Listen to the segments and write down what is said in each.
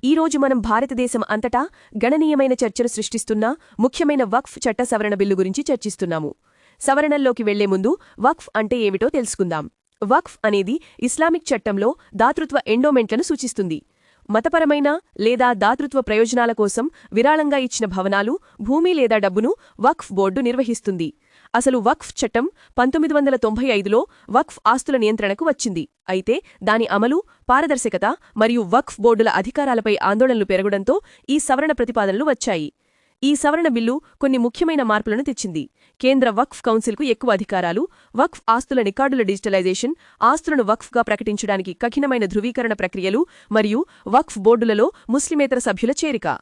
ఈరోజు మనం భారతదేశం అంతటా గణనీయమైన చర్చలు సృష్టిస్తున్న ముఖ్యమైన వక్ఫ్ చట్ట సవరణ బిల్లు గురించి చర్చిస్తున్నాము. సవరణల్లోకి వెళ్లే ముందు వక్ఫ్ అంటే ఏమిటో తెలుసుకుందాం. వక్ఫ్ అనేది ఇస్లామిక్ చట్టంలో దాతృత్వ ఎండోమెంట్లను సూచిస్తుంది. మతపరమైన లేదా దాతృత్వ ప్రయోజనాల కోసం విరాళంగా ఇచ్చిన భవనాలు, భూమి లేదా డబ్బును వక్ఫ్ బోర్డు నిర్వహిస్తుంది. అసలు వక్ఫ్ చట్టం 1995లో వక్ఫ్ ఆస్తుల నియంత్రణకు వచ్చింది. అయితే దాని అమలు, పారదర్శకత మరియు వక్ఫ్ బోర్డుల అధికారాలపై ఆందోళనలు పెరగడంతో ఈ సవరణ ప్రతిపాదనలు వచ్చాయి. ఈ సవరణ బిల్లు కొన్ని ముఖ్యమైన మార్పులను తెచ్చింది. కేంద్ర వక్ఫ్ కౌన్సిల్కు ఎక్కువ అధికారాలు, వక్ఫ్ ఆస్తుల రికార్డుల డిజిటలైజేషన్, ఆస్తులను వక్ఫ్గా ప్రకటించడానికి కఠినమైన ధృవీకరణ ప్రక్రియలు మరియు వక్ఫ్ బోర్డులలో ముస్లిమేతర సభ్యుల చేరిక.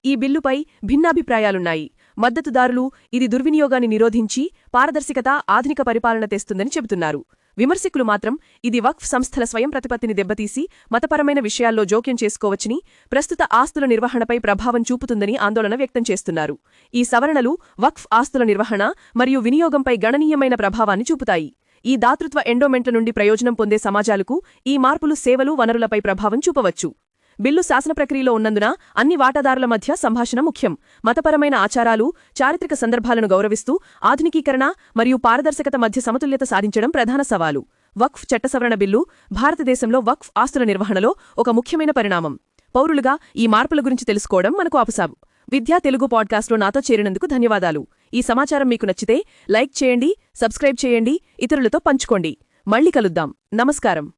ఈ బిల్లుపై భిన్నాభిప్రాయాలున్నాయి. మద్దతుదారులు ఇది దుర్వినియోగాన్ని నిరోధించి పారదర్శకత, ఆధునిక పరిపాలన తెస్తుందని చెబుతున్నారు. విమర్శకులు మాత్రం ఇది వక్ఫ్ సంస్థల స్వయం ప్రతిపత్తిని దెబ్బతీసి మతపరమైన విషయాల్లో జోక్యం చేసుకోవచ్చని, ప్రస్తుత ఆస్తుల నిర్వహణపై ప్రభావం చూపుతుందని ఆందోళన వ్యక్తం చేస్తున్నారు. ఈ సవరణలు వక్ఫ్ ఆస్తుల నిర్వహణ మరియు వినియోగంపై గణనీయమైన ప్రభావాన్ని చూపుతాయి. ఈ దాతృత్వ ఎండోమెంట్ల నుండి ప్రయోజనం పొందే సమాజాలకు ఈ మార్పులు సేవలు, వనరులపై ప్రభావం చూపవచ్చు. బిల్లు శాసన ప్రక్రియలో ఉన్నందున అన్ని వాటాదారుల మధ్య సంభాషణ ముఖ్యం. మతపరమైన ఆచారాలు, చారిత్రక సందర్భాలను గౌరవిస్తూ ఆధునికీకరణ మరియు పారదర్శకత మధ్య సమతుల్యత సాధించడం ప్రధాన సవాలు. వక్ఫ్ చట్ట సవరణ బిల్లు భారతదేశంలో వక్ఫ్ ఆస్తుల నిర్వహణలో ఒక ముఖ్యమైన పరిణామం. పౌరులుగా ఈ మార్పుల గురించి తెలుసుకోవడం మనకు అవసరం. విద్యా తెలుగు పాడ్కాస్ట్లో నాతో చేరినందుకు ధన్యవాదాలు. ఈ సమాచారం మీకు నచ్చితే లైక్ చేయండి, సబ్స్క్రైబ్ చేయండి, ఇతరులతో పంచుకోండి. మళ్ళీ కలుద్దాం. నమస్కారం.